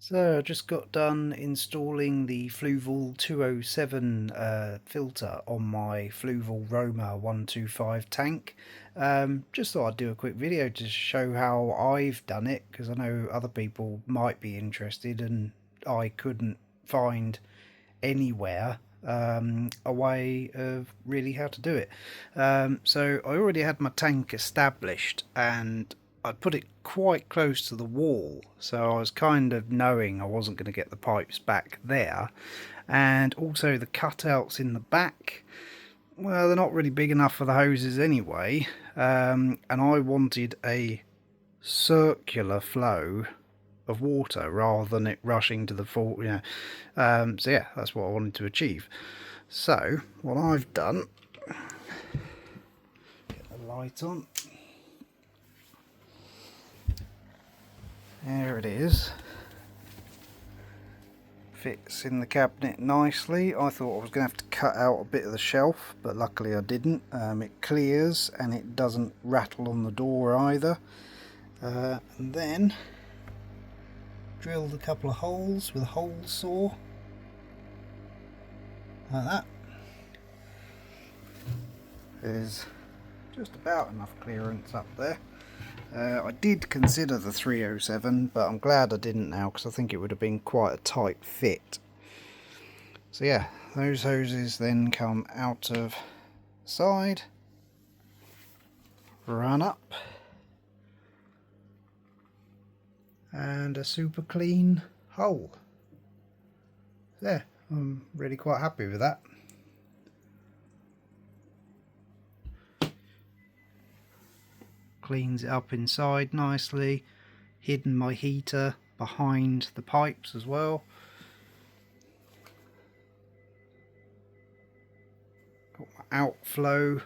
So I just got done installing the Fluval 207 filter on my Fluval Roma 125 tank. Just thought I'd do a quick video to show how I've done it, because I know other people might be interested and I couldn't find anywhere a way of really how to do it. So I already had my tank established and I put it quite close to the wall, so I was kind of knowing I wasn't going to get the pipes back there. And also the cutouts in the back, well, they're not really big enough for the hoses anyway, and I wanted a circular flow of water rather than it rushing to the full, so yeah, that's what I wanted to achieve. So what I've done, get the light on, there it is, fits in the cabinet nicely. I thought I was going to have to cut out a bit of the shelf, but luckily I didn't. It clears and it doesn't rattle on the door either. And then drilled a couple of holes with a hole saw, like that. There's just about enough clearance up there. I did consider the 307, but I'm glad I didn't now, because I think it would have been quite a tight fit. So yeah, those hoses then come out of the side, run up, and a super clean hole. There, I'm really quite happy with that. Cleans it up inside nicely, hidden my heater behind the pipes as well. Got my outflow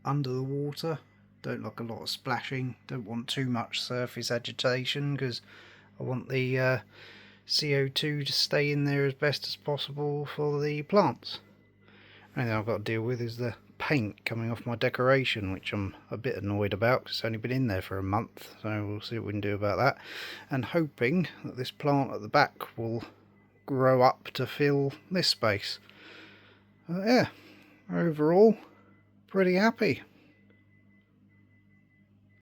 under the water, don't like a lot of splashing, don't want too much surface agitation because I want the CO2 to stay in there as best as possible for the plants. Only thing I've got to deal with is the paint coming off my decoration, which I'm a bit annoyed about because it's only been in there for a month, so we'll see what we can do about that, and hoping that this plant at the back will grow up to fill this space. Yeah, overall pretty happy.